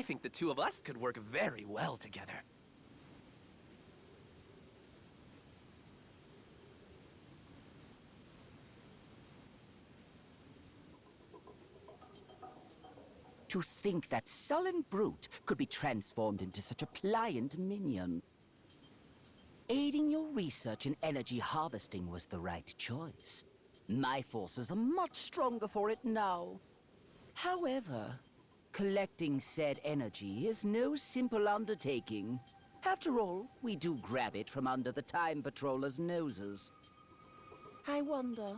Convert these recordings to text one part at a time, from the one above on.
I think the two of us could work very well together. To think that sullen brute could be transformed into such a pliant minion. Aiding your research in energy harvesting was the right choice. My forces are much stronger for it now. However, collecting said energy is no simple undertaking. After all, we do grab it from under the Time Patrollers' noses. I wonder,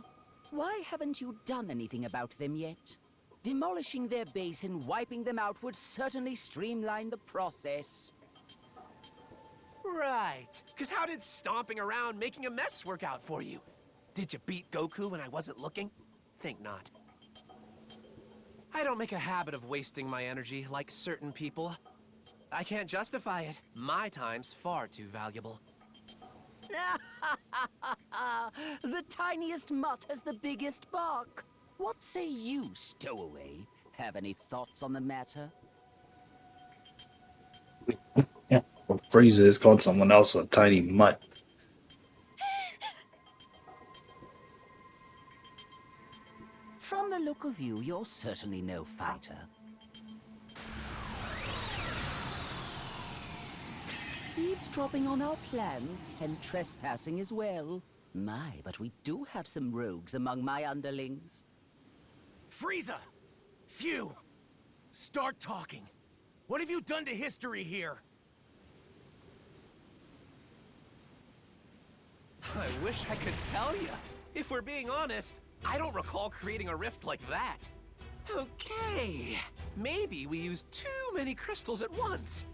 why haven't you done anything about them yet? Demolishing their base and wiping them out would certainly streamline the process. Right. Because how did stomping around making a mess work out for you? Did you beat Goku when I wasn't looking? Think not. I don't make a habit of wasting my energy like certain people. I can't justify it. My time's far too valuable. The tiniest mutt has the biggest bark. What say you, stowaway? Have any thoughts on the matter? Yeah, well, Frieza has called someone else a tiny mutt. From the look of you, you're certainly no fighter. Eavesdropping on our plans and trespassing as well. My, but we do have some rogues among my underlings. Frieza! Phew! Start talking. What have you done to history here? I wish I could tell you. If we're being honest, I don't recall creating a rift like that. Okay, maybe we used too many crystals at once.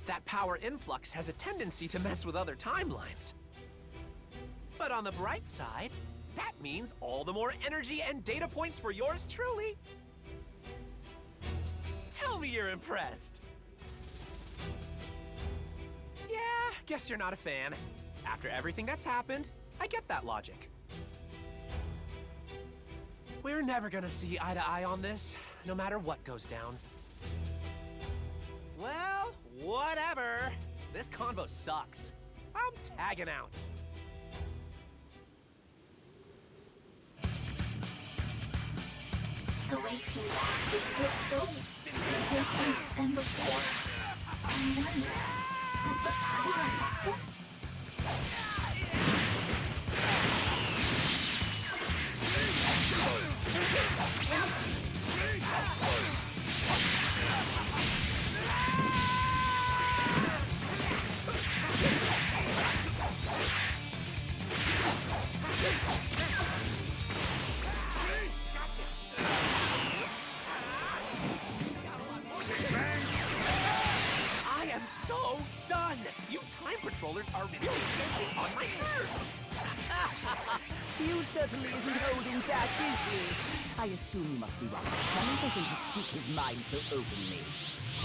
That power influx has a tendency to mess with other timelines. But on the bright side, that means all the more energy and data points for yours truly. Tell me you're impressed. Yeah, guess you're not a fan. After everything that's happened, I get that logic. We're never gonna see eye to eye on this, no matter what goes down. Well, whatever. This convo sucks. I'm tagging out. The way Fuse acted felt so different than before. I wonder, does the power affect him? I am so done! You time patrollers are really getting on my nerves! Hugh certainly isn't holding back, is he? I assume you must be rather shy for him to speak his mind so openly.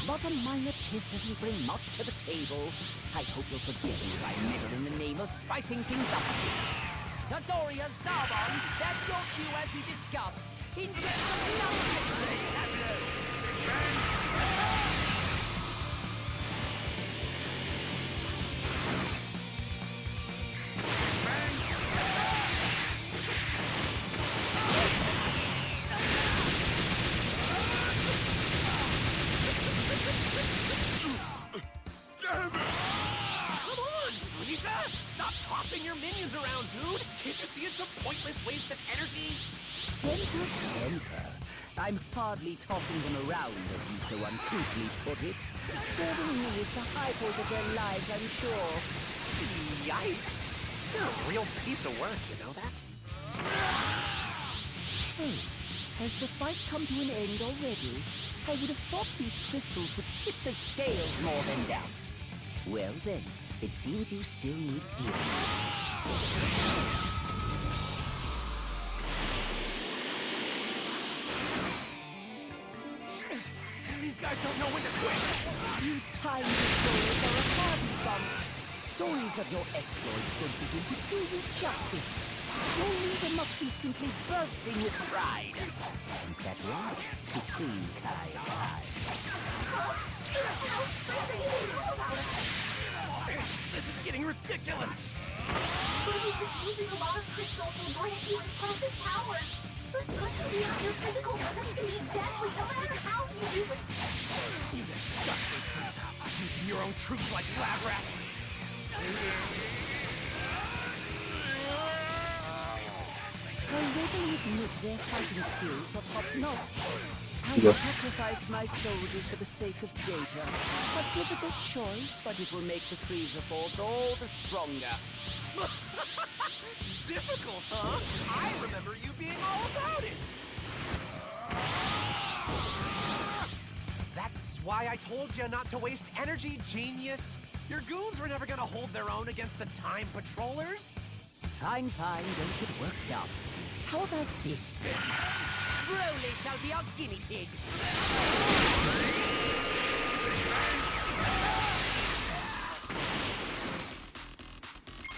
But a minor tiff doesn't bring much to the table. I hope you'll forgive me if I meddle in the name of spicing things up a bit. Dodoria Zarbon, that's your cue as we discussed. Inject some love tableau. Come on, Frieza! Stop tossing your minions around, dude! Can't you see it's a pointless waste of energy? Temper, temper. I'm hardly tossing them around, as you so uncouthly put it. Serving me is the high point of their lives, I'm sure. Yikes! You're a real piece of work, you know that? Oh, has the fight come to an end already? I would have thought these crystals would tip the scales more than that. Well then, it seems you still need dealing with. These guys don't know when to quit. You time patrollers are a hardy bunch. Stories of your exploits don't begin to do you justice. Your leader must be simply bursting with pride. Isn't that right, Supreme Kai of Time? ridiculous! Believe that using a lot of crystals will grant you impressive power. But pushing beyond your physical limits can be deadly no matter how you do it. You disgust me, Frieza. Using your own troops like lab rats. I readily admit their fighting skills are top-notch. I Yeah. sacrificed my soldiers for the sake of data. A difficult choice, but it will make the Frieza Force all the stronger. Difficult, huh? I remember you being all about it. That's why I told you not to waste energy, genius. Your goons were never gonna hold their own against the Time Patrollers. Fine, fine, don't get worked up. How about this then? Broly shall be our guinea pig.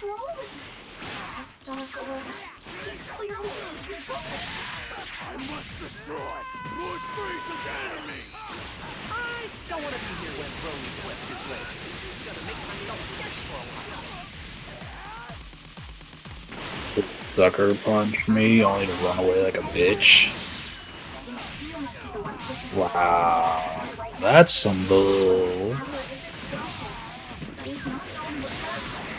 Broly! Dark Lord, he's clearly in control. I must destroy Lord Frieza's enemy! I don't want to be here when Broly flips his way. Gonna make myself scarce for a while. Sucker punch me, only to run away like a bitch. Then Steel must be the one pushing the Wow, that's some bull. power is explosive, but he's not knowing what's happening.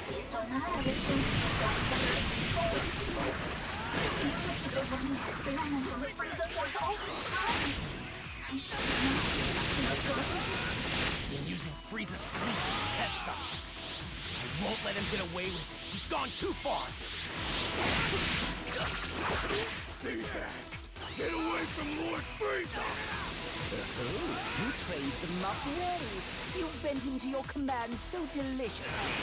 Based on that, I would think he's got better control. He's capable of running experiments on the Frieza Force all this time. I should know. He's been using Frieza's troops as test subjects. I won't let him get away with it. He's gone too far. Stay back. Get away from Lord Frieza! Oh, you trained them up well. You bent him to your command so deliciously.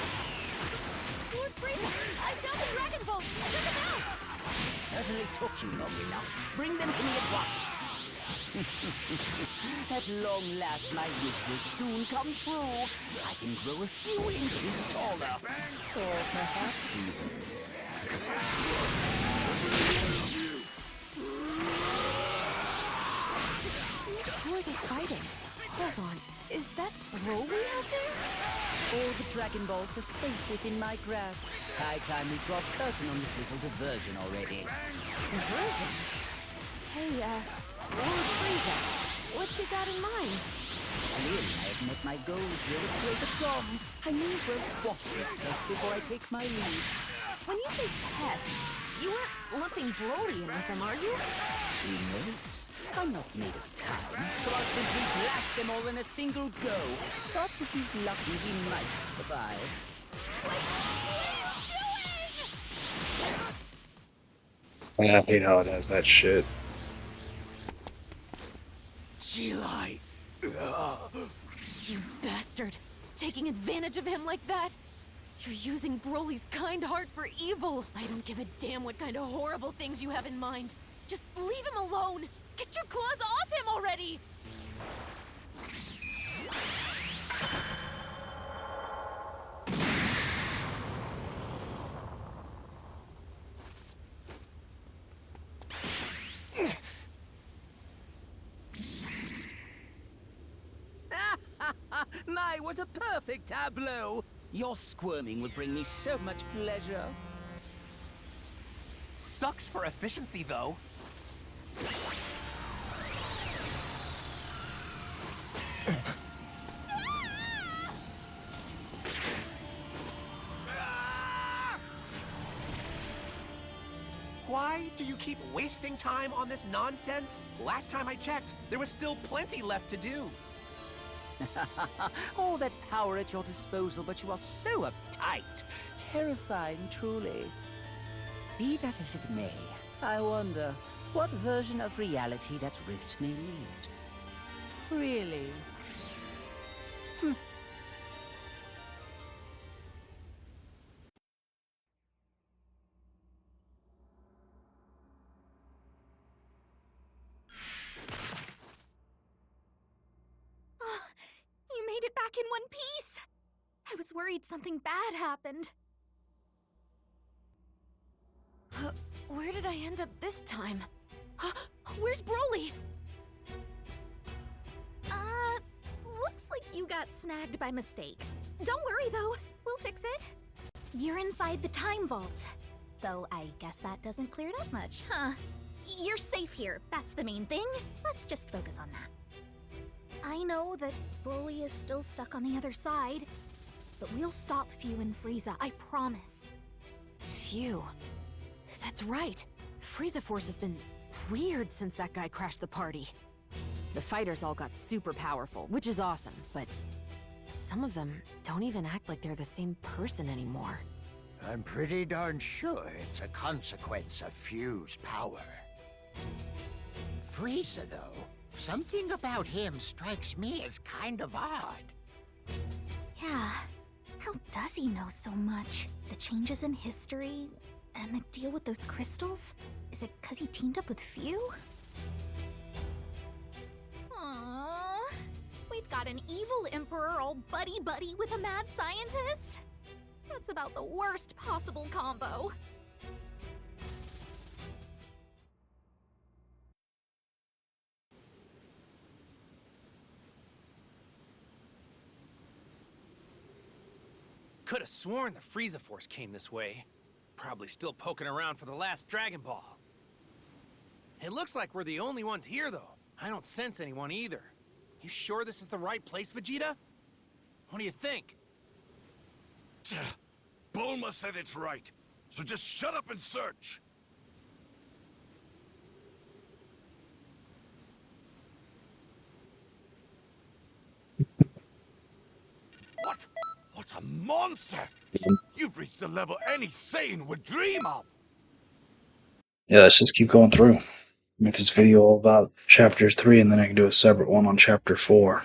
Lord Frieza! I found the Dragon Balls! Check them out! It certainly took you long enough. Bring them to me at once. At long last, my wish will soon come true. I can grow a few inches taller. Or perhaps even. Who are they fighting? Hold on. Is that Broly out there? All the Dragon Balls are safe within my grasp. High time we draw a curtain on this little diversion already. Diversion? Hey, Lord Frieza, what you got in mind? Clearly, I have met my goals here with great aplomb. I may as well squash this pest before I take my leave. When you say pests, you aren't lumping Broly in with them, are you? Who knows? I'm not made of time, so I'll simply blast them all in a single go. But if he's lucky, he might survive. I hate how it has that shit. G-Light! You bastard! Taking advantage of him like that? You're using Broly's kind heart for evil! I don't give a damn what kind of horrible things you have in mind. Just leave him alone! Get your claws off him already! My, what a perfect tableau! Your squirming will bring me so much pleasure. Sucks for efficiency, though. Why do you keep wasting time on this nonsense? Last time I checked, there was still plenty left to do. All that power at your disposal, but you are so uptight. Terrifying, truly. Be that as it may, I wonder what version of reality that rift may lead. Really? You made it back in one piece! I was worried something bad happened. Where did I end up this time? Where's Broly? Looks like you got snagged by mistake. Don't worry, though. We'll fix it. You're inside the time vault. Though I guess that doesn't clear it up much, huh? You're safe here. That's the main thing. Let's just focus on that. I know that Broly is still stuck on the other side, but we'll stop Few and Frieza, I promise. Phew. That's right. Frieza Force has been weird since that guy crashed the party. The fighters all got super powerful, which is awesome, but some of them don't even act like they're the same person anymore. I'm pretty darn sure it's a consequence of Few's power. Frieza, though, something about him strikes me as kind of odd. Yeah. How does he know so much? The changes in history and the deal with those crystals? Is it 'cause he teamed up with Few? Aww. We've got an evil emperor all buddy-buddy with a mad scientist? That's about the worst possible combo. Could have sworn the Frieza Force came this way. Probably still poking around for the last Dragon Ball. It looks like we're the only ones here, though. I don't sense anyone either. You sure this is the right place, Vegeta? What do you think? Bulma said it's right, so just shut up and search! What? What a monster! You've reached a level any Saiyan would dream of! Yeah, let's just keep going through. Make this video all about chapter 3, and then I can do a separate one on chapter 4.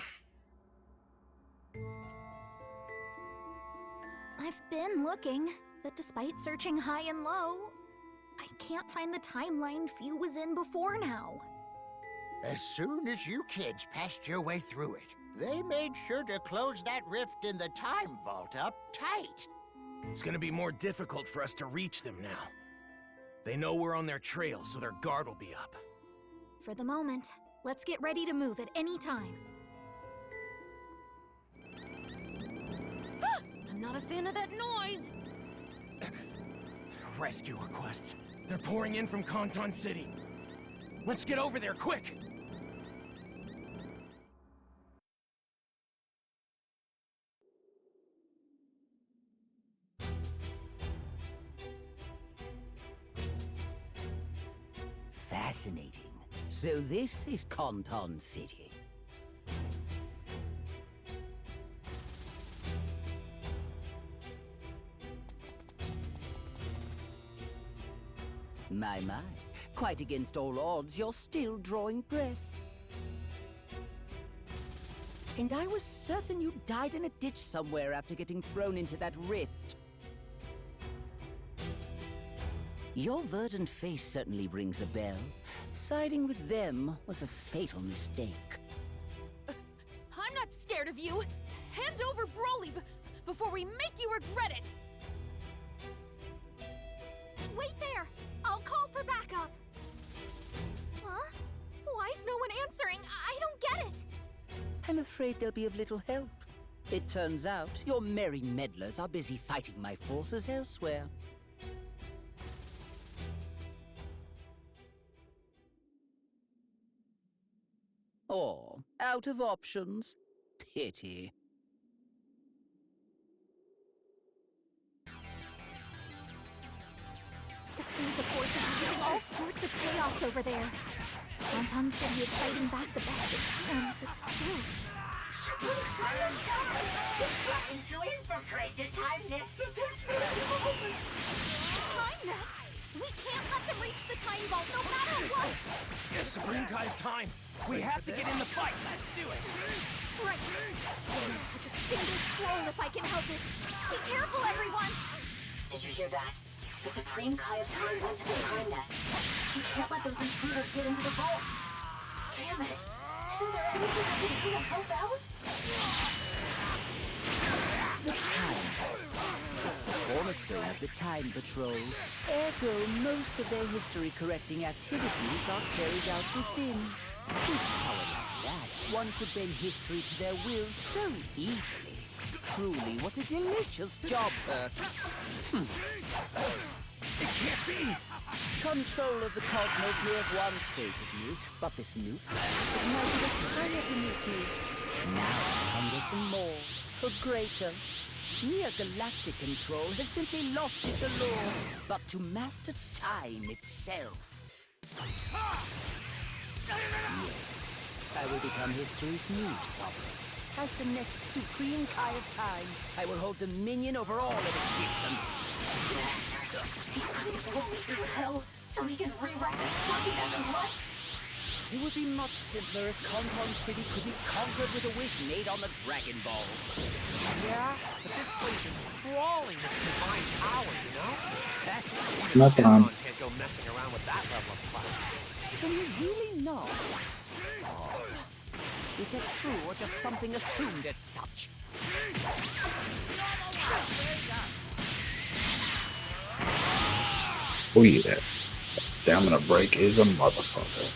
I've been looking, but despite searching high and low, I can't find the timeline Few was in before now. As soon as you kids passed your way through it, they made sure to close that rift in the time vault up tight. It's gonna be more difficult for us to reach them now. They know we're on their trail, so their guard will be up. For the moment, let's get ready to move at any time. I'm not a fan of that noise! Rescue requests. They're pouring in from Kanton City. Let's get over there, quick! Fascinating. So this is Kanton City. My. Quite against all odds, you're still drawing breath. And I was certain you died in a ditch somewhere after getting thrown into that rift. Your verdant face certainly rings a bell. Siding with them was a fatal mistake. I'm not scared of you! Hand over Broly before we make you regret it! Wait there! I'll call for backup! Huh? Why is no one answering? I don't get it! I'm afraid they'll be of little help. It turns out your merry meddlers are busy fighting my forces elsewhere. Or out of options. Pity. The Frieza Force is using all sorts of chaos over there. Kanton City is fighting back the best it can, but still. To infiltrate the time nest at this Time Nest? We can't let them reach the time vault no matter what! Yeah, Supreme Kai of Time. We have to get in the fight. Let's do it. Right. I won't touch a single scroll if I can help it. Be careful, everyone! Did you hear that? The Supreme Kai of Time went to the time nest. We can't let those intruders get into the vault. Damn it. Isn't there anything I can do to help out? The Time. It's the cornerstone of the Time Patrol. Ergo, most of their history-correcting activities are carried out within. With power like that, one could bend history to their will so easily. Truly, what a delicious job, Kirk. It can't be! Control of the cosmos may have once saved me, but this nuke has ignited a fire beneath me. Now I hunger for more, for greater. Mere galactic control has simply lost its allure, but to master time itself. Yes, I will become history's new sovereign. As the next supreme Kai of time, I will hold dominion over all of existence. He's putting Broly through hell so he can rewrite his stuffiness in life. It would be much simpler if Conton City could be conquered with a wish made on the Dragon Balls. Yeah, but this place is crawling with divine power, you know? Heck, Nothing on. Shenron can't go messing around with that level of power. Can you really not? Oh. Is that true or just something assumed as such? Oh yeah. Stamina break is a motherfucker.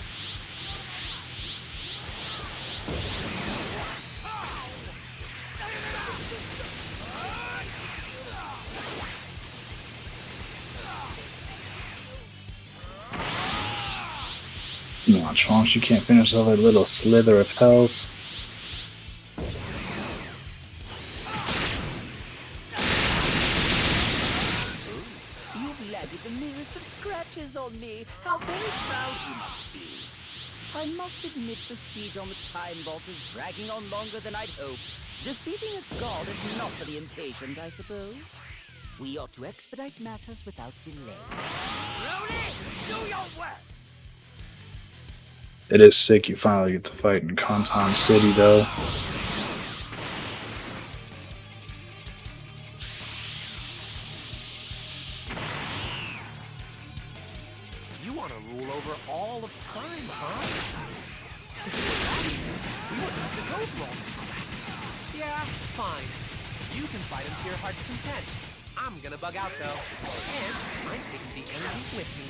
No, Trunks, you can't finish off a little slither of health. You've landed the merest of scratches on me. How very proud you must be. I must admit the siege on the Time Vault is dragging on longer than I'd hoped. Defeating a god is not for the impatient, I suppose. We ought to expedite matters without delay. Brody, do your worst! It is sick you finally get to fight in Conton City, though. You want to rule over all of time, huh? If it were that easy, we wouldn't have to go through all this crap. Yeah, fine. You can fight him to your heart's content. I'm gonna bug out, though. And I'm taking the energy with me.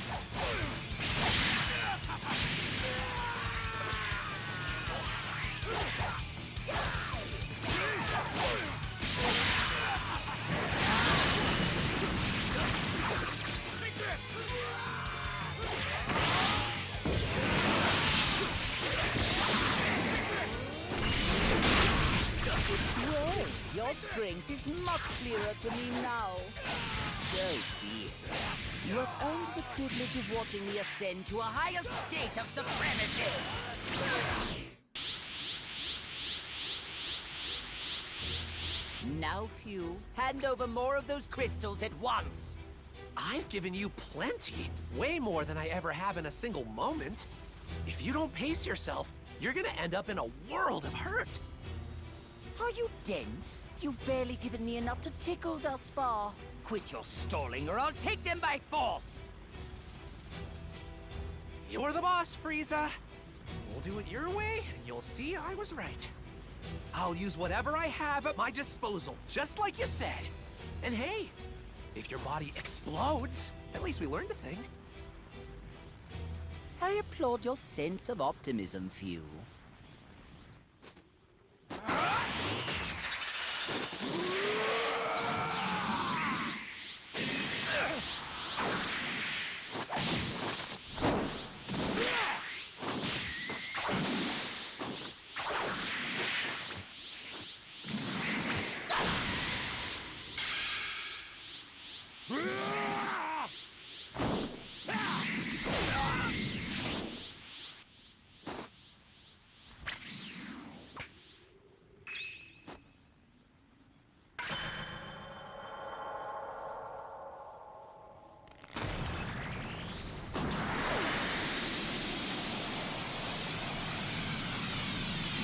Well, your strength is much clearer to me now. So be it. You have earned the privilege of watching me ascend to a higher state of supremacy. Now, Few, hand over more of those crystals at once. I've given you plenty. Way more than I ever have in a single moment. If you don't pace yourself, you're gonna end up in a world of hurt. Are you dense? You've barely given me enough to tickle thus far. Quit your stalling or I'll take them by force. You're the boss, Frieza. We'll do it your way, and you'll see I was right. I'll use whatever I have at my disposal, just like you said. And hey, if your body explodes, at least we learned a thing. I applaud your sense of optimism, Few.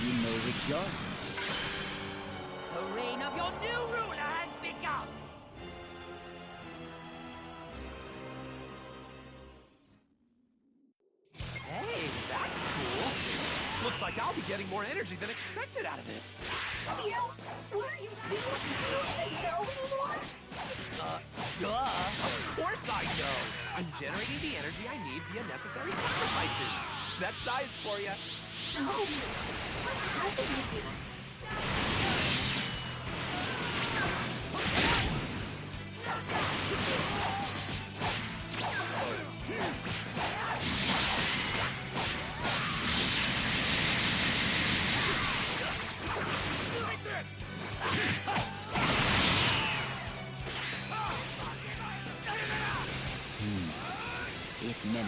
You may rejoice. The reign of your new ruler has begun! Hey, that's cool. Looks like I'll be getting more energy than expected out of this. Theo, what are you doing? Do you even know anymore? Duh. Of course I know. I'm generating the energy I need via necessary sacrifices. That's science for you. No. What happened to you?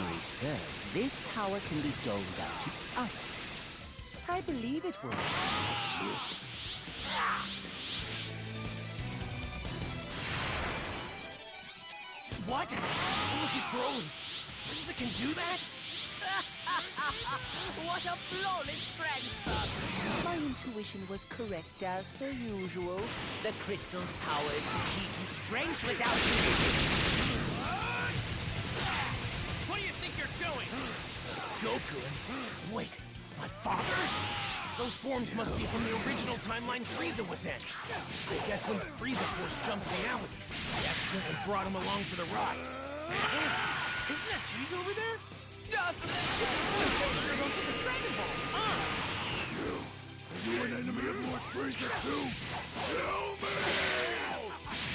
memory serves, this power can be doled out to others. I believe it works like this. What? Look at Broly. Frieza can do that? What a flawless transfer! My intuition was correct as per usual. The crystal's power is the key to strength without limits. What do you think you're doing? It's Goku and... Wait, my father? Those forms must be from the original timeline Frieza was in. I guess when the Frieza Force jumped realities, they accidentally brought him along for the ride. Hey, isn't that Frieza over there? I'm sure those are the Dragon Balls, huh? You an enemy of Lord Frieza too? Tell me!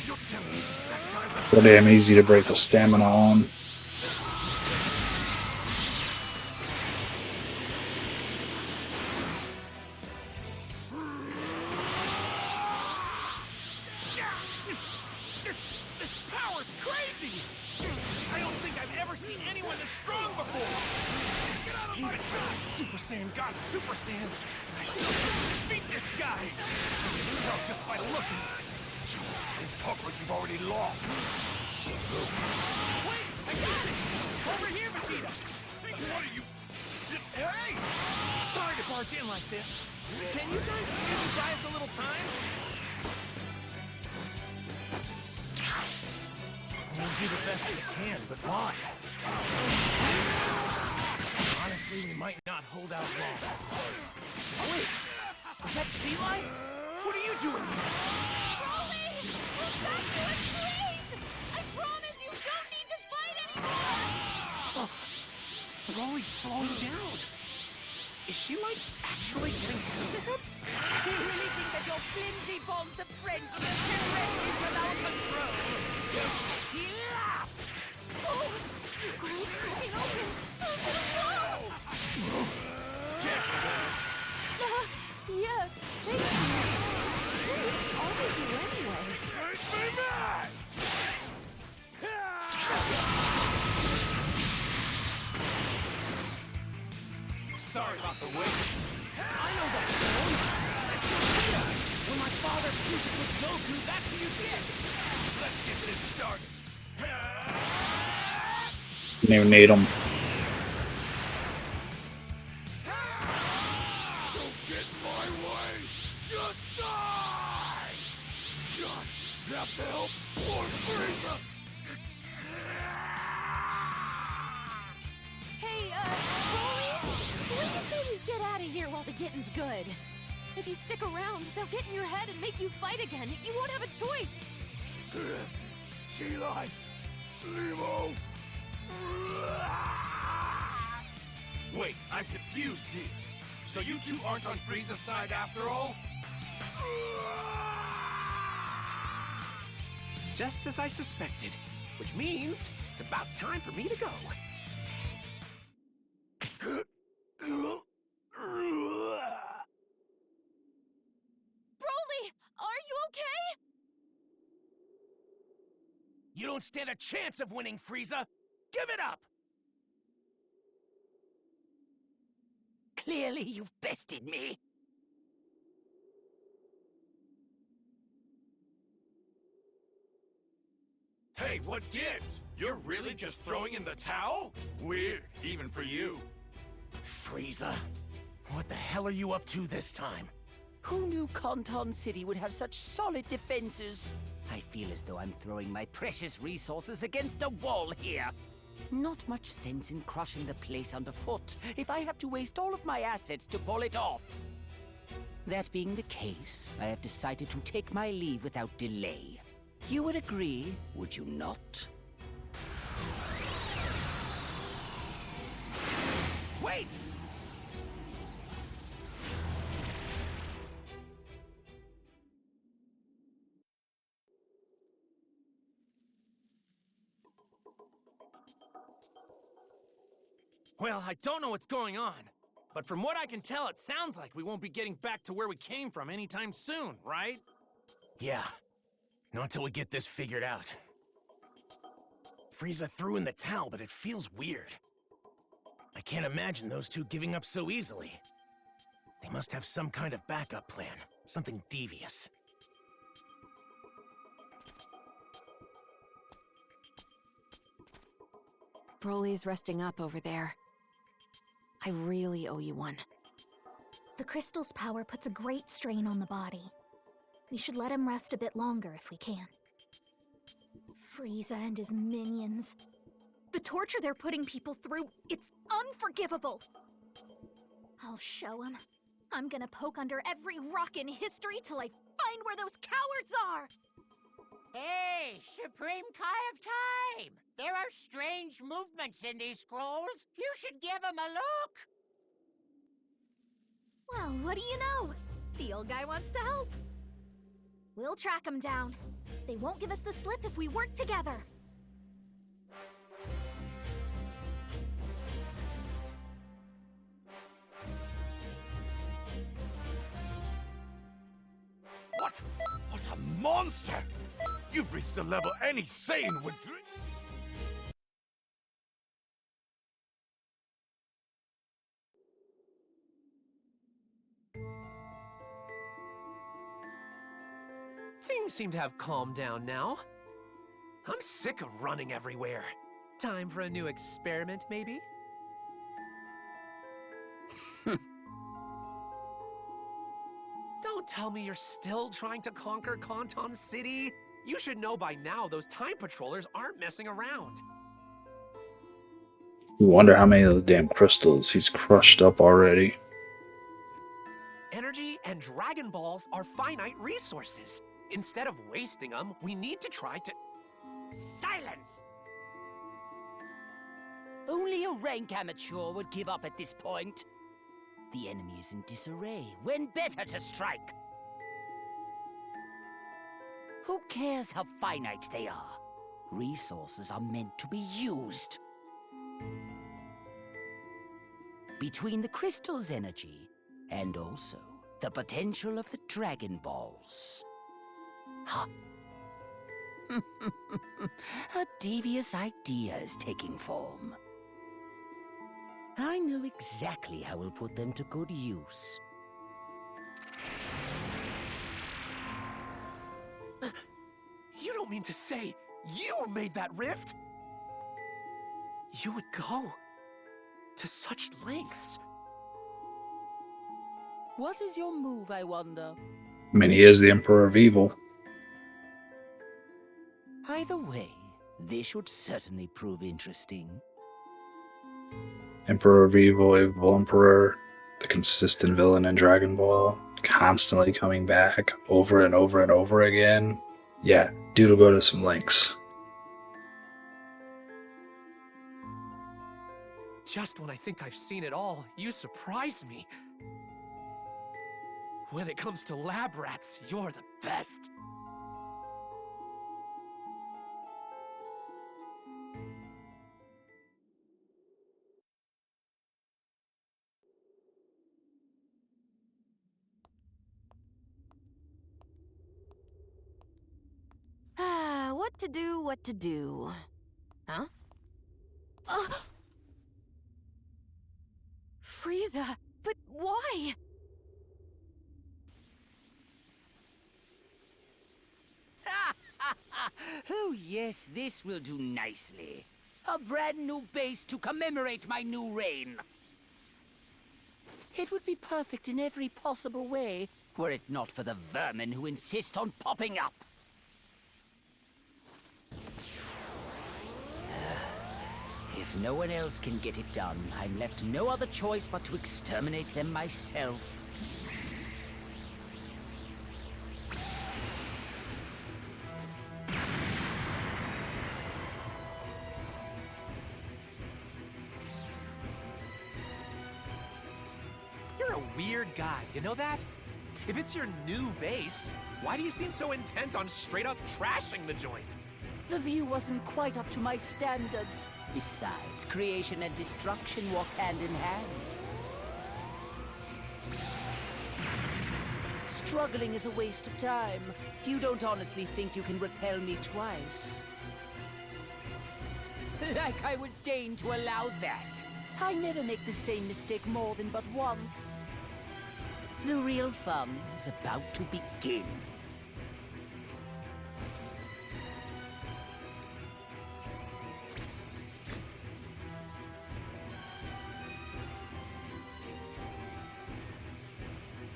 You're telling me that guy's a... So damn easy to break the stamina on. This power's crazy! I don't think I've ever seen anyone this strong before! Even God Super Saiyan, God Super Saiyan, I still couldn't defeat this guy! I can tell just by looking. Don't talk like you've already lost. Wait, I got it! Over here, Vegeta! What are you... Hey! Sorry to barge in like this. Can you guys maybe buy us a little time? We'll do the best we can, but why? Honestly, we might not hold out long. Wait! Is that Chi-Lai? What are you doing here? Broly! Come back to us, please! I promise you don't need to fight anymore! Broly's slowing down. Is she, like, actually getting through to him? You really think that your flimsy bonds of friendship can rescue from our control? Oh! The girl's cracking open! Oh, yeah, thank you. Who are you anyway? Make me mad! Sorry about the wait. I know that feeling. That's Vegeta. When my father fuses with Goku, that's what you get. Let's get this started. Didn't even need them. Don't get in my way! Just die! God, you have to help Lord Frieza! Hey, Broly? What do you say we get out of here while the getting's good? If you stick around, they'll get in your head and make you fight again. You won't have a choice. Chi-Lai! Limo! Wait, I'm confused here. So you two aren't on Frieza's side after all? Just as I suspected. Which means it's about time for me to go. Broly, are you okay? You don't stand a chance of winning, Frieza. Give it up! Clearly, you've bested me. Hey, what gives? You're really just throwing in the towel? Weird, even for you. Frieza, what the hell are you up to this time? Who knew Canton City would have such solid defenses? I feel as though I'm throwing my precious resources against a wall here. Not much sense in crushing the place underfoot if I have to waste all of my assets to pull it off. That being the case, I have decided to take my leave without delay. You would agree, would you not? Wait! Well, I don't know what's going on, but from what I can tell, it sounds like we won't be getting back to where we came from anytime soon, right? Yeah. Not until we get this figured out. Frieza threw in the towel, but it feels weird. I can't imagine those two giving up so easily. They must have some kind of backup plan. Something devious. Broly's resting up over there. I really owe you one. The crystal's power puts a great strain on the body. We should let him rest a bit longer if we can. Frieza and his minions. The torture they're putting people through, it's unforgivable. I'll show him. I'm gonna poke under every rock in history till I find where those cowards are! Hey, Supreme Kai of Time! There are strange movements in these scrolls. You should give them a look! Well, what do you know? The old guy wants to help. We'll track them down. They won't give us the slip if we work together. What? What a monster! You've reached a level any Saiyan would dream. Things seem to have calmed down now. I'm sick of running everywhere. Time for a new experiment, maybe? Don't tell me you're still trying to conquer Kanton City. You should know by now those time patrollers aren't messing around. You wonder how many of those damn crystals he's crushed up already. Energy and Dragon Balls are finite resources. Instead of wasting them, we need to try to... Silence! Only a rank amateur would give up at this point. The enemy is in disarray. When better to strike? Who cares how finite they are? Resources are meant to be used. Between the crystal's energy and also the potential of the Dragon Balls. Huh. A devious idea is taking form. I know exactly how we'll put them to good use. You don't mean to say you made that rift? You would go to such lengths? What is your move, I wonder? I mean, he is the Emperor of Evil. Either way, this should certainly prove interesting. Emperor of Evil, Evil Emperor, the consistent villain in Dragon Ball, constantly coming back over and over and over again. Yeah, dude will go to some lengths. Just when I think I've seen it all, you surprise me. When it comes to lab rats, you're the best. What to do? Huh? Frieza, but why? Oh yes, this will do nicely. A brand new base to commemorate my new reign. It would be perfect in every possible way, were it not for the vermin who insist on popping up. If no one else can get it done, I'm left no other choice but to exterminate them myself. You're a weird guy, you know that? If it's your new base, why do you seem so intent on straight up trashing the joint? The view wasn't quite up to my standards. Besides, creation and destruction walk hand in hand. Struggling is a waste of time. You don't honestly think you can repel me twice? Like I would deign to allow that. I never make the same mistake more than but once. The real fun is about to begin.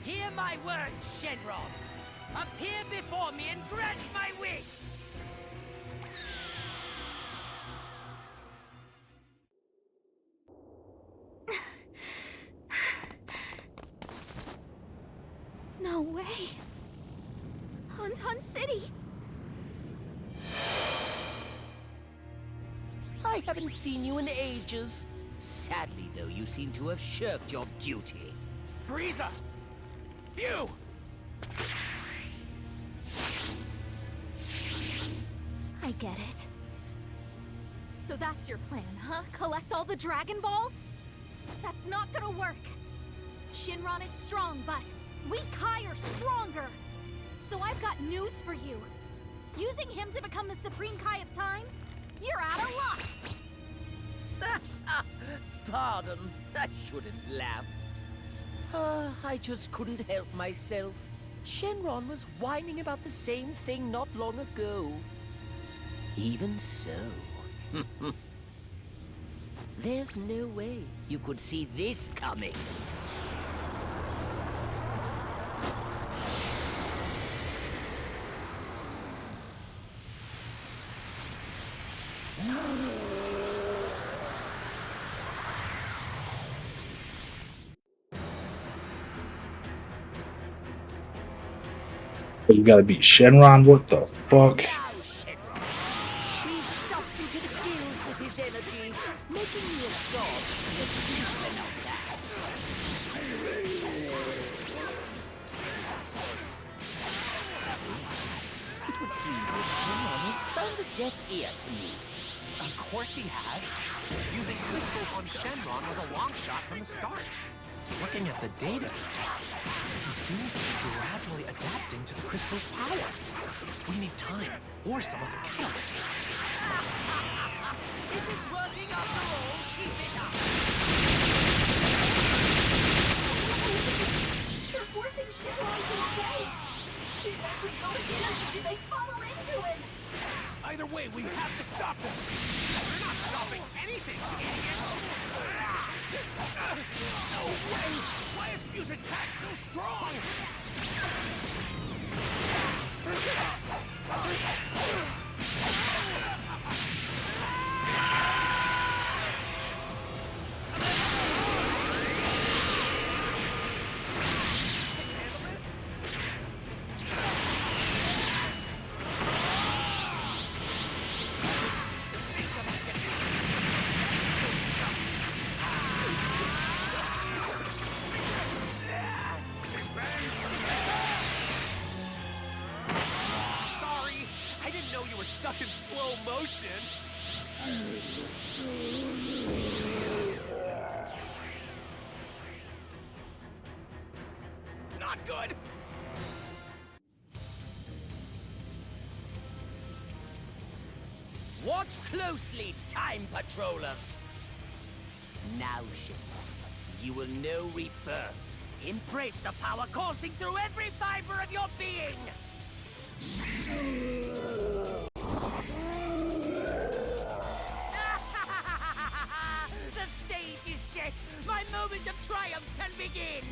Hear my words, Shenron. Appear before me and grant my wish! No way. Hunton City. I haven't seen you in ages. Sadly, though, you seem to have shirked your duty. Frieza! Phew! I get it. So that's your plan, huh? Collect all the Dragon Balls? That's not gonna work. Shinron is strong, but we Kai are stronger. So I've got news for you. Using him to become the Supreme Kai of Time? You're out of luck! Pardon, I shouldn't laugh. I just couldn't help myself. Shenron was whining about the same thing not long ago. Even so, there's no way you could see this coming. You gotta beat Shenron? What the fuck? Now, Shenron, he's stuffed you to the gills with his energy, making you a god to a simple enough task. It would seem that Shenron has turned a deaf ear to me. Of course he has. Using crystals on Shenron was a long shot from the start. Looking at the data, he seems to be gradually adapting to the crystal's power. We need time, or some other catalyst. If it's working after all, keep it up! They're forcing Shenron to obey! Exactly how much energy did they funnel into him? Either way, we have to stop them! We're not stopping anything, idiots! No way! Why is Fuse attack so strong? Sorry, I didn't know you were stuck in slow motion. Not good! Watch closely, Time Patrollers! Now, Shenron, you will know rebirth. Embrace the power coursing through every fiber of your being! The stage is set! My moment of triumph can begin!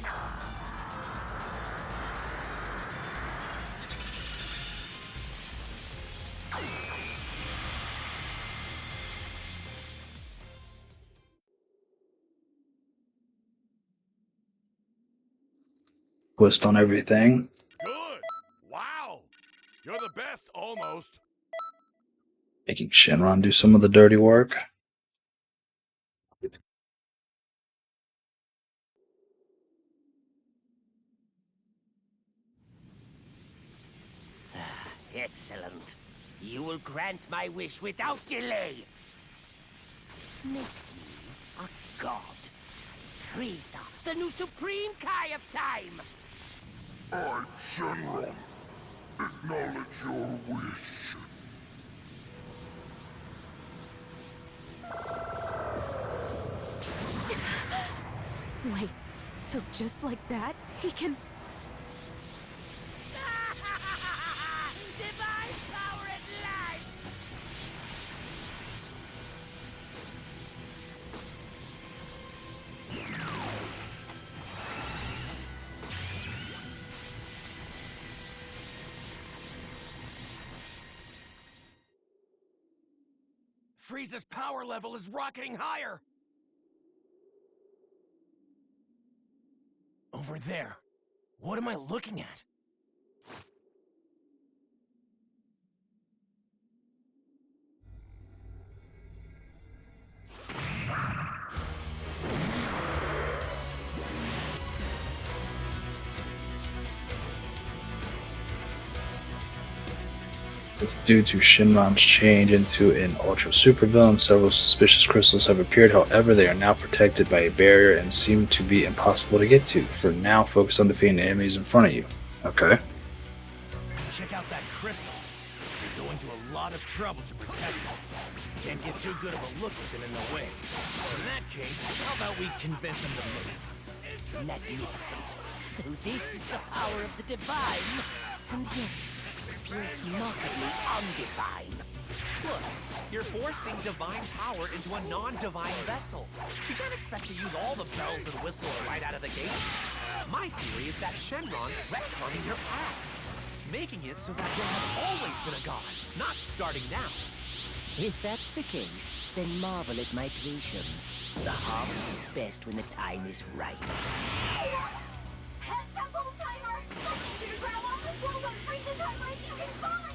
Twist on everything. Good! Wow! You're the best, almost. Making Shenron do some of the dirty work. Excellent. You will grant my wish without delay. Make me a god. Frieza, the new Supreme Kai of Time. I, Shenron, acknowledge your wish. Wait, so just like that, he can... Divine power at last! Frieza's power level is rocketing higher! Over there. What am I looking at? Due to Shinron's change into an ultra supervillain, several suspicious crystals have appeared. However, they are now protected by a barrier and seem to be impossible to get to. For now, focus on defeating the enemies in front of you. Okay. Check out that crystal. You're going to a lot of trouble to protect it. Can't get too good of a look with them in the way. In that case, how about we convince them to move? Magnificent. So this is the power of the divine, and yet it feels markedly undivine. Look, you're forcing divine power into a non-divine vessel. You can't expect to use all the bells and whistles right out of the gate. My theory is that Shenron's retconning your past, making it so that you'll have always been a god, not starting now. If that's the case, then marvel at my patience. The harvest is best when the time is right. Heads up, old timer! I need you to grab all the scrolls on Frieza's highlights you can find!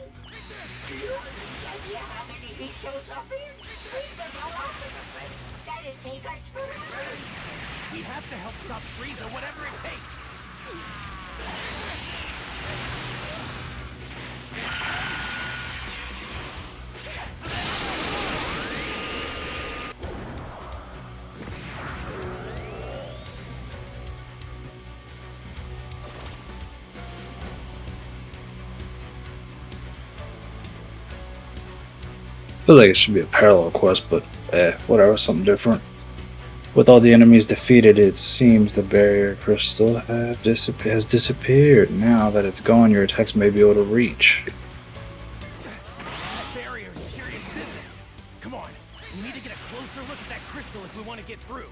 Do you have any idea how many he shows up in? Frieza's all over the place. That'd take us forever. We have to help stop Frieza, whatever it takes. Feels like it should be a parallel quest, but whatever, something different. With all the enemies defeated, it seems the barrier crystal has disappeared. Now that it's gone, your attacks may be able to reach. That barrier is serious business. Come on, we need to get a closer look at that crystal if we want to get through.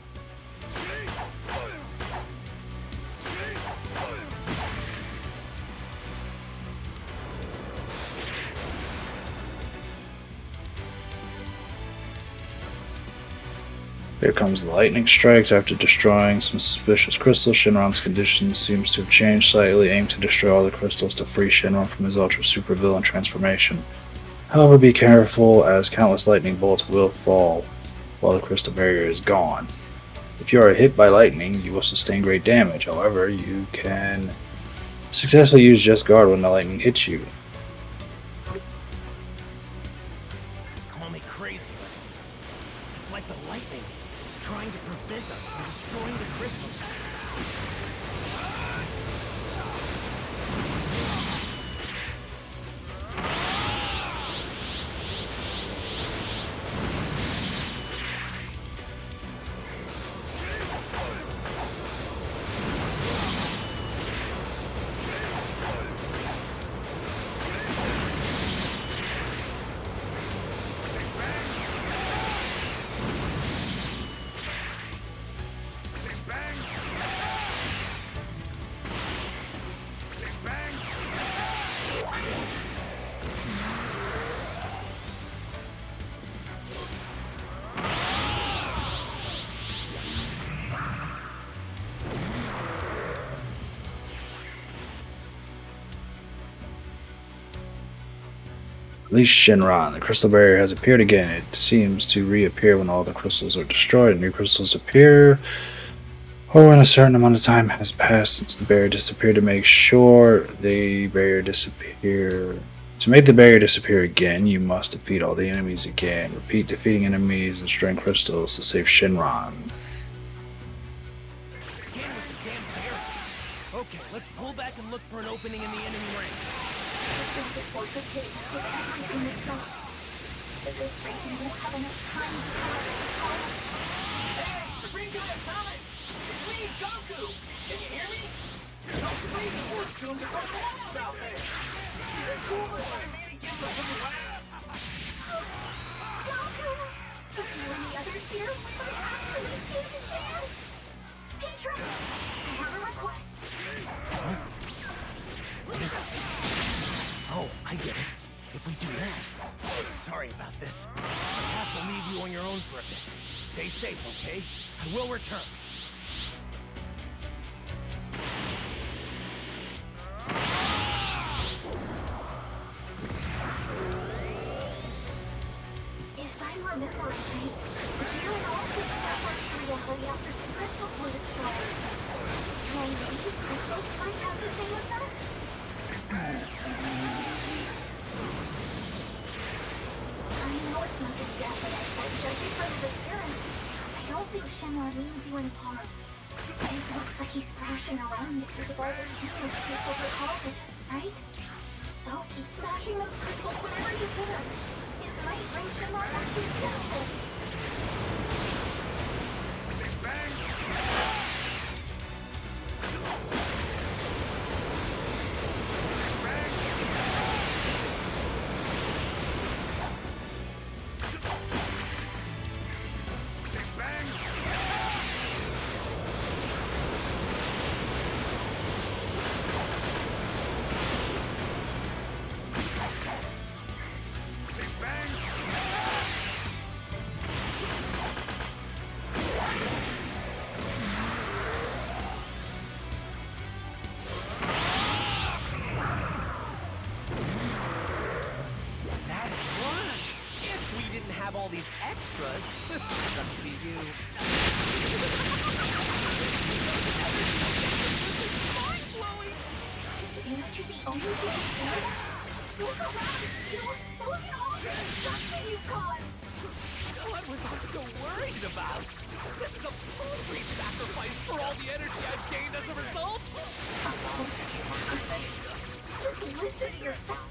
Here comes the lightning strikes. After destroying some suspicious crystals, Shinron's condition seems to have changed slightly. Aim to destroy all the crystals to free Shinron from his ultra supervillain transformation. However, be careful, as countless lightning bolts will fall while the crystal barrier is gone. If you are hit by lightning, you will sustain great damage. However, you can successfully use Just Guard when the lightning hits you. Call me crazy, but it's like the lightning is trying to prevent us from destroying the crystals. Release Shinron. The crystal barrier has appeared again. It seems to reappear when all the crystals are destroyed. New crystals appear, or when a certain amount of time has passed since the barrier disappeared. To make sure the barrier disappear. To make the barrier disappear again, you must defeat all the enemies again. Repeat defeating enemies and destroying crystals to save Shinron. Again with the damn barrier. Okay, let's pull back and look for an opening in the enemy ranks. The force of hate with everything it does. For this reason, we have enough time to cover this. Hey, Supreme Guy of Time! It's me, Goku! Can you hear me? Those crazy Force goons are going nuts out there! Is it cool if I maybe give them a little laugh? Goku! If you and the others here might actually stand a chance! Hey, Trunks! I have a request. What is it? Oh, I get it. If we do that... Sorry about this. I have to leave you on your own for a bit. Stay safe, okay? I will return. If I'm remembering right, Jiren also established reality after some crystals were destroyed. Destroying these crystals might have the same effect. I know it's not the definite, but judging from his appearance, I don't think Shenron means you any harm. It looks like he's thrashing around because of all the healers crystals are causing, right? So keep smashing those crystals whenever you can. It might bring Shenron back to his senses. Big Bang! That worked! If we didn't have all these extras. Sucks to be you. Mind-blowing! Is energy the only thing you care about? Look around you! Look at all the destruction you've caused! What was I so worried about? This is a paltry sacrifice for all the energy I've gained as a result. A paltry sacrifice. Just listen to yourself.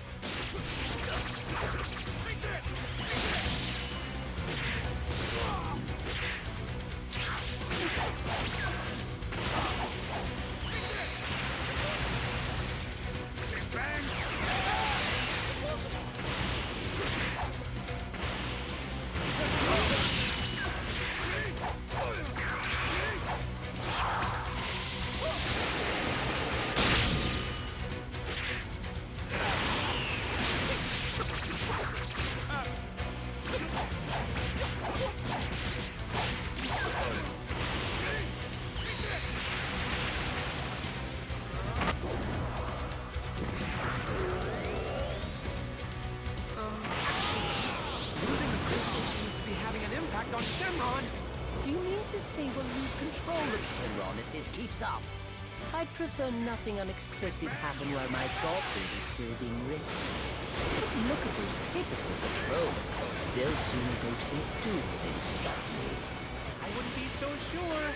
On Shenron! Do you mean to say we'll lose control of Shenron if this keeps up? I'd prefer nothing unexpected happen while my godhood is still being risked. But look at those pitiful patrols. They'll soon go to their doom if they stop me. I wouldn't be so sure.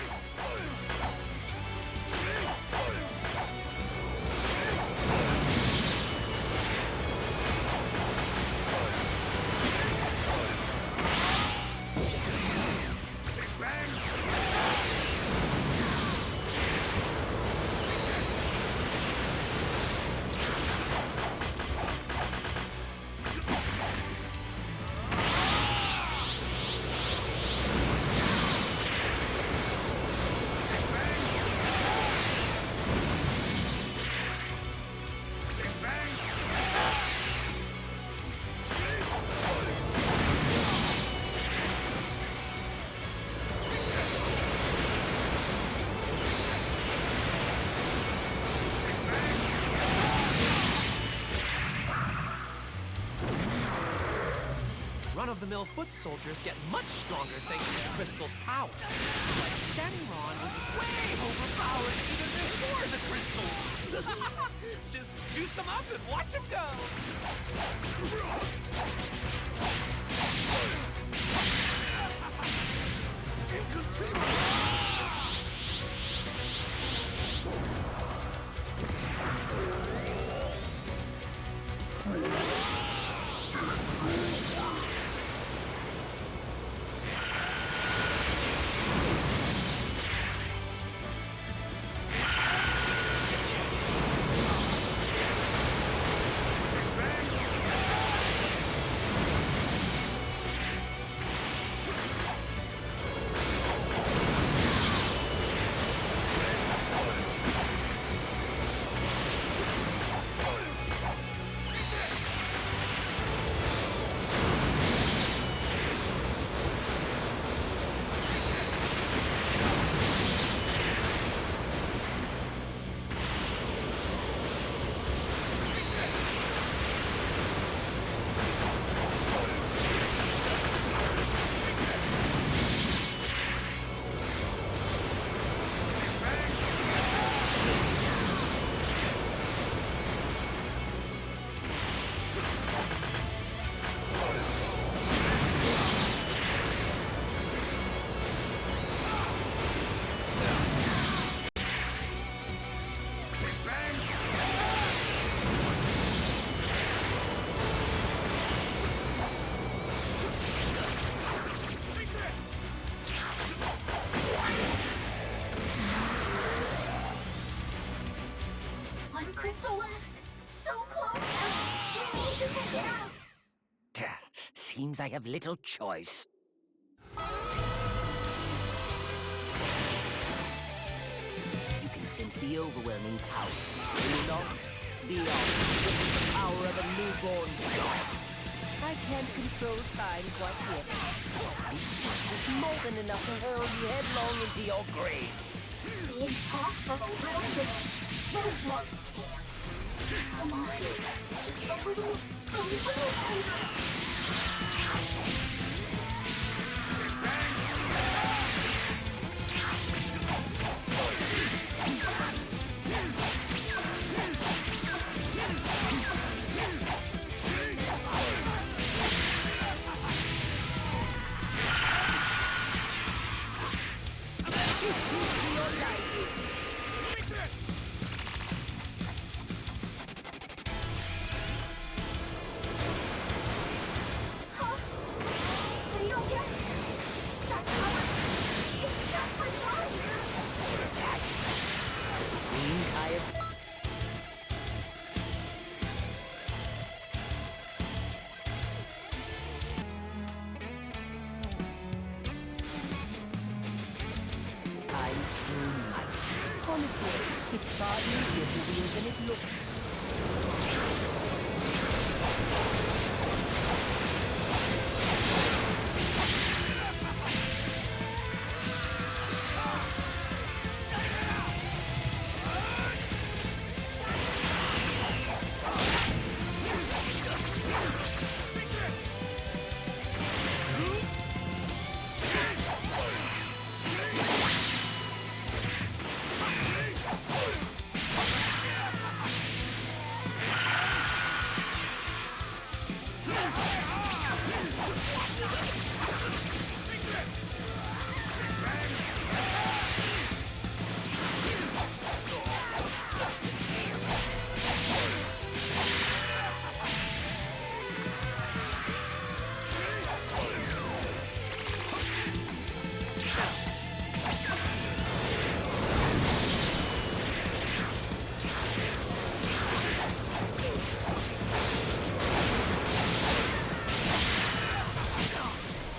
Run-of-the-mill foot soldiers get much stronger thanks to the crystal's power. Like Shenron was way overpowered even before the crystals. Just juice him up and watch him go. Inconceivable! Check it out! Seems I have little choice. You can sense the overwhelming power. Do you not? Beyond the power of a newborn god. I can't control time quite yet. My strength is more than enough to hurl you headlong into your graves. Big talk for a little bit. Let us love you. Come on. Just a little favor. Huh? I don't get it. That color is just like mine. Green tired. Time's through might. Honestly, it's far easier to wield than it looks.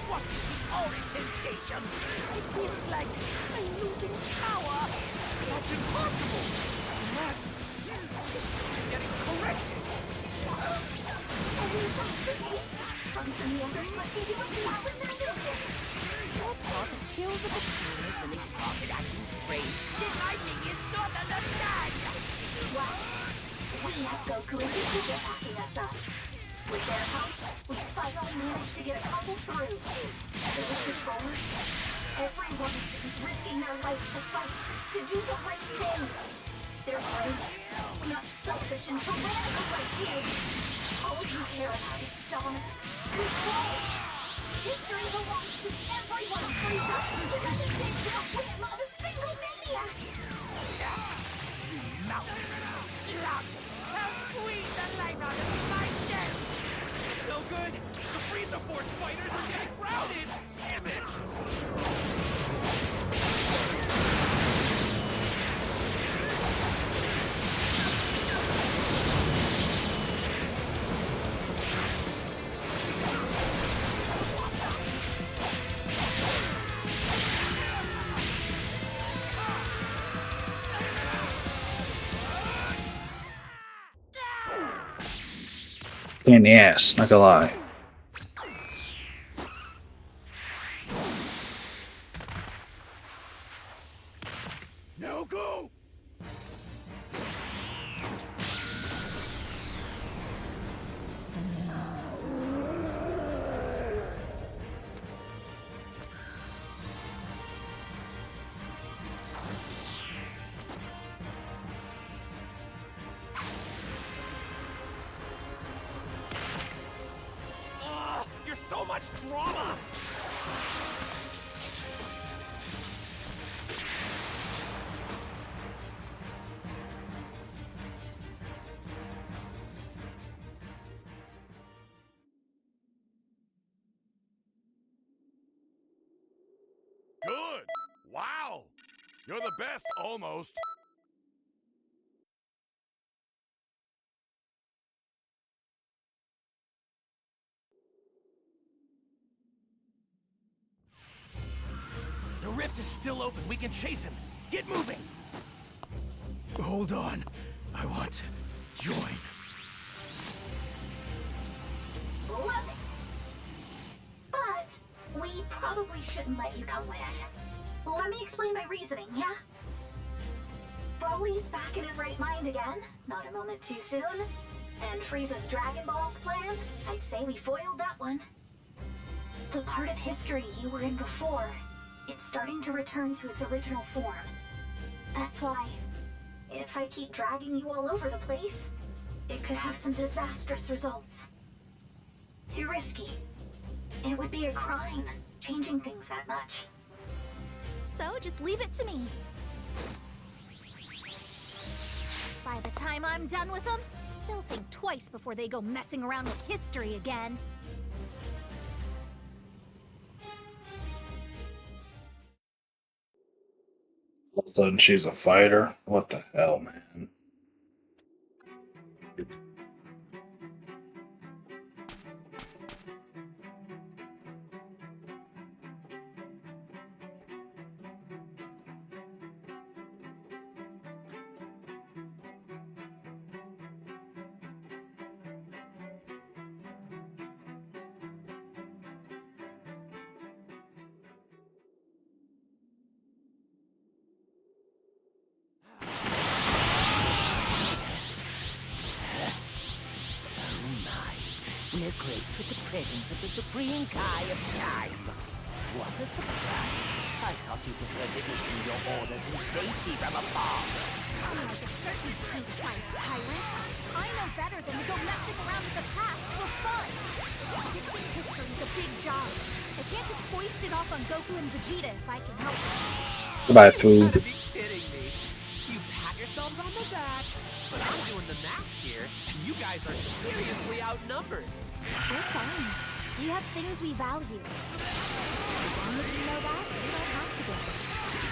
What is this horrid sensation? It feels like I'm losing power. That's impossible! Unless history is getting corrected! And if that's the case, Trunks and the others must be doing well in their mission. What part of Kill the Betrayers when they started acting strange? Did my minions not understand? Well, we have Goku and Vegeta backing us up. With their help, we finally managed to get a couple through. Those patrollers, everyone is risking their life to fight, to do the right thing. They're brave, not selfish and tyrannical like you. All you care about is dominance, control. History belongs to everyone, Frieza. It doesn't take to the whim of a single maniac. Mouth! Slug! How squeeze the life out of my death! No good! The Frieza Force fighters are getting routed! Damn it! Pain in the ass, not gonna lie. Now go! You're so much drama! Good! Wow! You're the best, almost. still open. We can chase him. Get moving. Hold on. I want to join. Love it. But we probably shouldn't let you come with. Let me explain my reasoning, yeah? Broly's back in his right mind again, not a moment too soon. And Frieza's Dragon Ball's plan, I'd say we foiled that one. The part of history you were in before, it's starting to return to its original form. That's why, if I keep dragging you all over the place, it could have some disastrous results. Too risky. It would be a crime, changing things that much. So just leave it to me. By the time I'm done with them, they'll think twice before they go messing around with history again. All of a sudden, she's a fighter. What the hell, man? We're graced with the presence of the Supreme Kai of Time. What a surprise. I thought you preferred to issue your orders in safety from afar. Like a certain pint-sized tyrant, I know better than to go messing around with the past for fun. Fixing history's a big job. I can't just foist it off on Goku and Vegeta if I can help it. Goodbye, You food. gotta be kidding me. You pat yourselves on the back, but I'm doing the math here, and you guys are seriously outnumbered. We're fine. We have things we value. As long as we know that, we don't have to get it.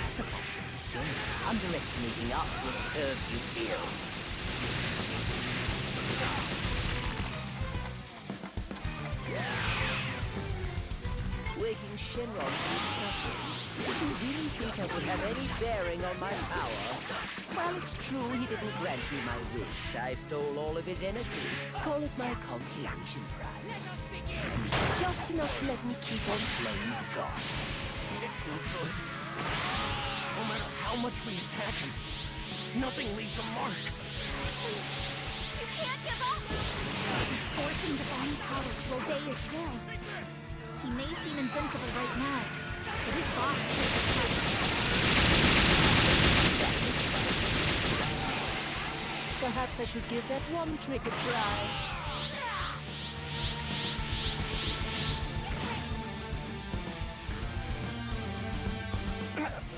Suffice it to say, underestimating us will serve you ill. Waking Shenron from his suffering, did you really think I would have any bearing on my power? While it's true he didn't grant me my wish, I stole all of his energy. Call it my consolation prize. It's just enough to let me keep on playing God. It's no good. No matter how much we attack him, nothing leaves a mark. You can't give up! He's forcing divine power to obey his will. He may seem invincible right now, but his body is the Perhaps I should give that one trick a try.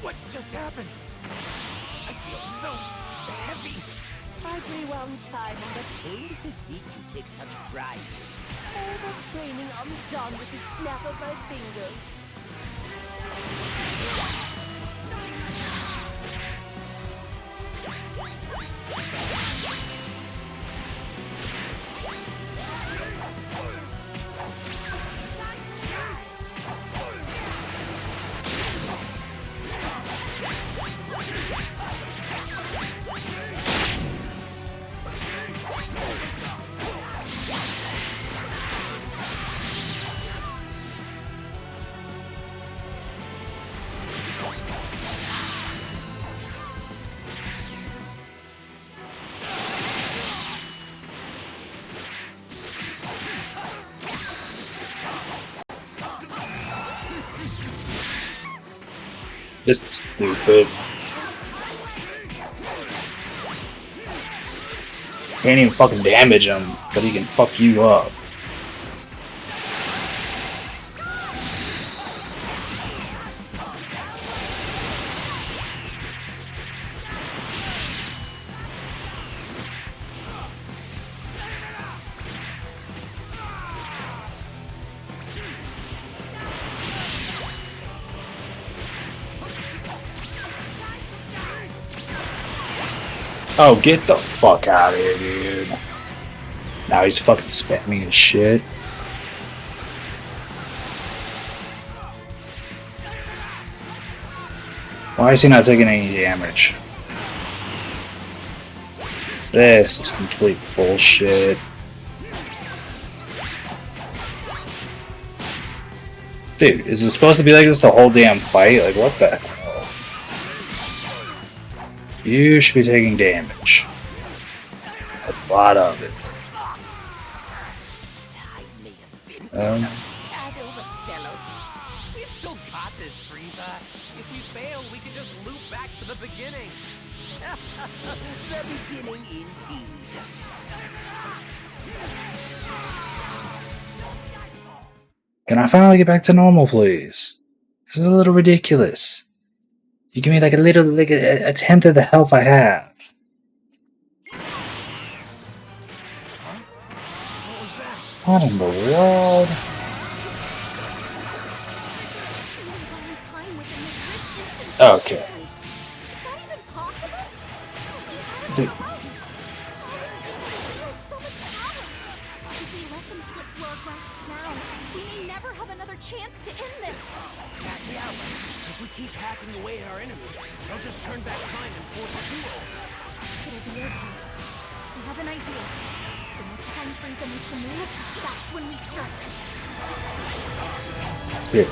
What just happened? I feel so heavy. Every one time in the toned physique you take such pride in. All the training undone with the snap of my fingers. This is stupid. Can't even fucking damage him, but he can fuck you up. Oh, get the fuck out of here, dude. Now he's fucking spamming his shit. Why is he not taking any damage? This is complete bullshit. Dude, is it supposed to be like this the whole damn fight? Like, what the hell? You should be taking damage. A lot of it. I may have been Um, a tad overzealous. We've still got this, Frieza. If we fail, we can just loop back to the beginning. The beginning indeed. can I finally get back to normal, please? This is a little ridiculous. You give me like a tenth of the health I have. What was that? What in the world? Okay. Is that even possible? Dude. So much power. If we let them slip through our grasp now, we may never have another chance to end this. Yeah, but if we keep hacking away at our enemies, they'll just turn back time and force a duel. It'll be okay. I have an idea. The next time Frieza makes a move, that's when we strike. Here.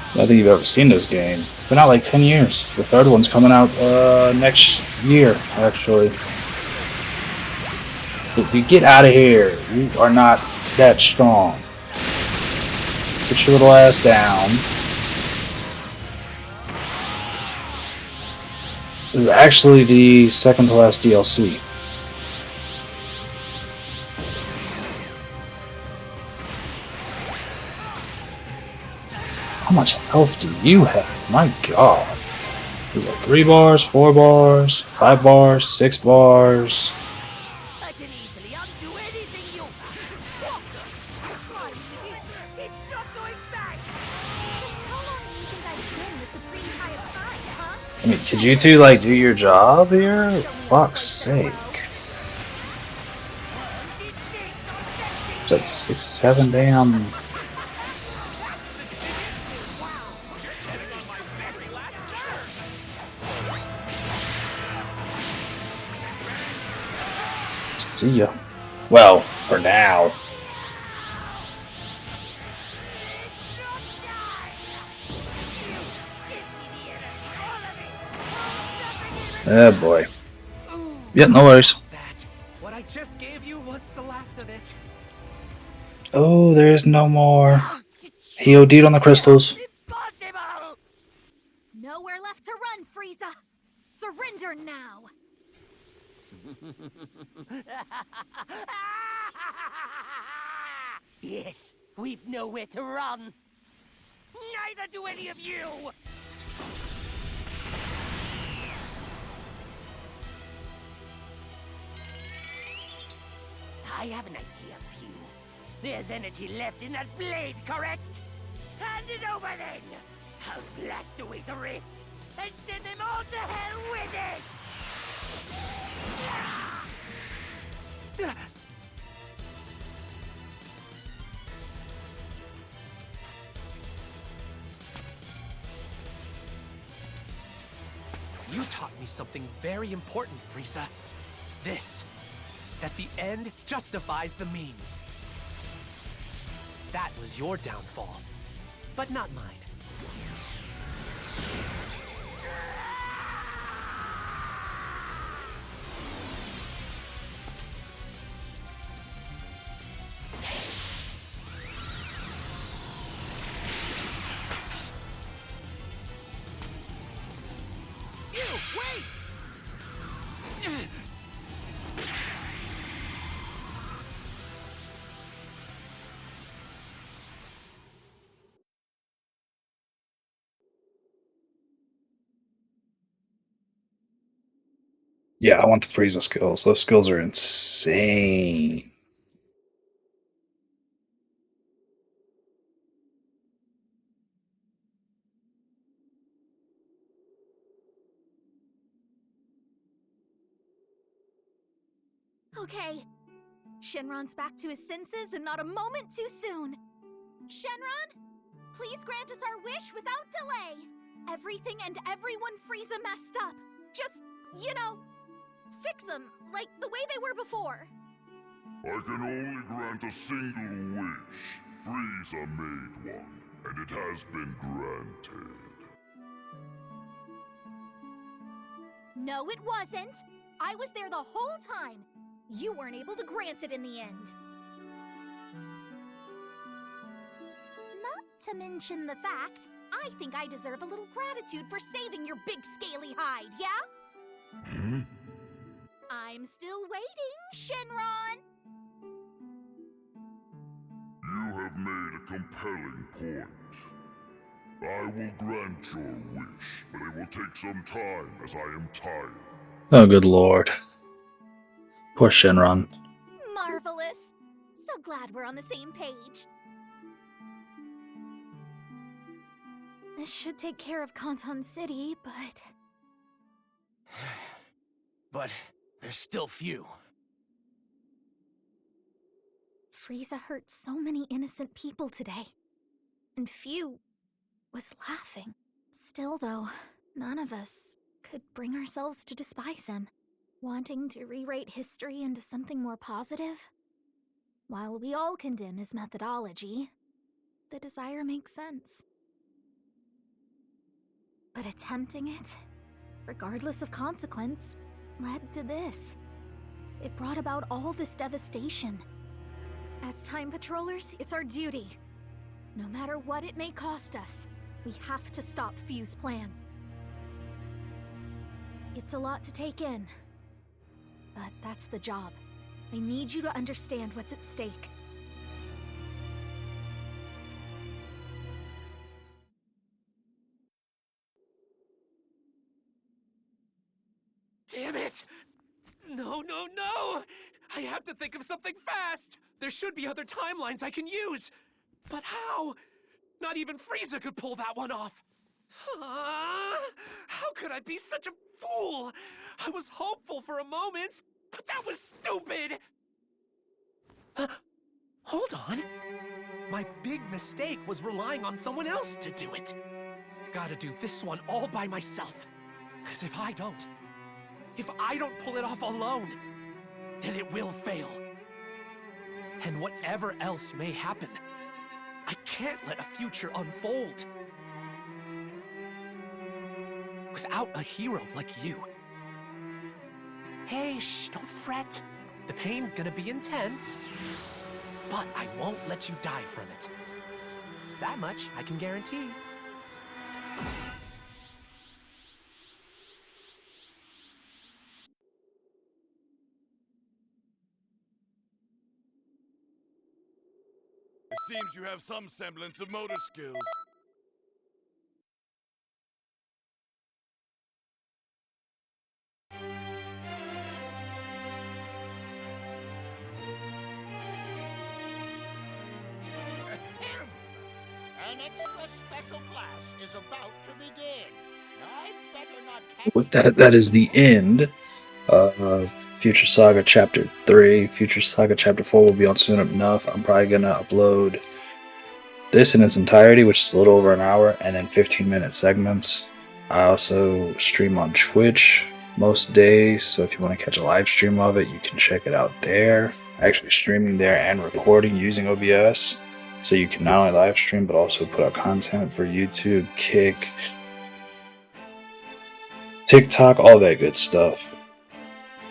I don't think you've ever seen this game. It's been out like 10 years. The third one's coming out next year, actually. Dude, get out of here. You are not that strong. Sit your little ass down. This is actually the second to last DLC. How much health do you have? My god. Is it 3 bars, 4 bars, 5 bars, 6 bars? I can easily undo anything you It's not going back! Just how long do you think I've been the supreme Kai of time, huh? I mean, did you two like do your job here? For fuck's sake. It's like 6, 7 damn. See ya. Well, for now. Oh boy. Yeah, no worries. That. What I just gave you was the last of it. Oh, there is no more. He OD'd on the crystals. Impossible! Nowhere left to run, Frieza. Surrender now. Yes, we've nowhere to run. Neither do any of you! I have an idea for you. There's energy left in that blade, correct? Hand it over then! I'll blast away the rift and send them all to hell with it! You taught me something very important, Frieza. This. That the end justifies the means. That was your downfall, but not mine. Wait! Yeah, I want the Frieza skills. Those skills are insane. Okay, Shenron's back to his senses and not a moment too soon. Shenron, please grant us our wish without delay. Everything and everyone Frieza messed up. Just, you know, fix them like the way they were before. I can only grant a single wish. Frieza made one, and it has been granted. No, it wasn't. I was there the whole time. You weren't able to grant it in the end. Not to mention the fact, I think I deserve a little gratitude for saving your big scaly hide, yeah? Hmm? I'm still waiting, Shenron! You have made a compelling point. I will grant your wish, but it will take some time as I am tired. Oh, good lord. Poor Shenron. Marvelous. So glad we're on the same page. This should take care of Kanton City, but... But there's still few. Frieza hurt so many innocent people today. And few was laughing. Still, though, none of us could bring ourselves to despise him. Wanting to rewrite history into something more positive? While we all condemn his methodology, the desire makes sense. But attempting it, regardless of consequence, led to this. It brought about all this devastation. As Time Patrollers, it's our duty. No matter what it may cost us, we have to stop Fu's plan. It's a lot to take in, but that's the job. I need you to understand what's at stake. Damn it! No, no, no! I have to think of something fast! There should be other timelines I can use! But how? Not even Frieza could pull that one off! How could I be such a fool? I was hopeful for a moment, but that was stupid! Hold on. My big mistake was relying on someone else to do it. Gotta do this one all by myself. 'Cause if I don't pull it off alone, then it will fail. And whatever else may happen, I can't let a future unfold without a hero like you. Hey, shh, don't fret. The pain's gonna be intense, but I won't let you die from it. That much I can guarantee. It seems you have some semblance of motor skills. An extra special class is about to begin. I better not catch With that is the end of Future Saga Chapter 3. Future Saga Chapter 4 will be on soon enough. I'm probably going to upload this in its entirety, which is a little over an hour, and then 15-minute segments. I also stream on Twitch most days, so if you want to catch a live stream of it, you can check it out there. Actually streaming there and recording using OBS, so you can not only live stream, but also put out content for YouTube, Kick, TikTok, all that good stuff.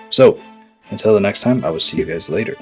So, until the next time, I will see you guys later.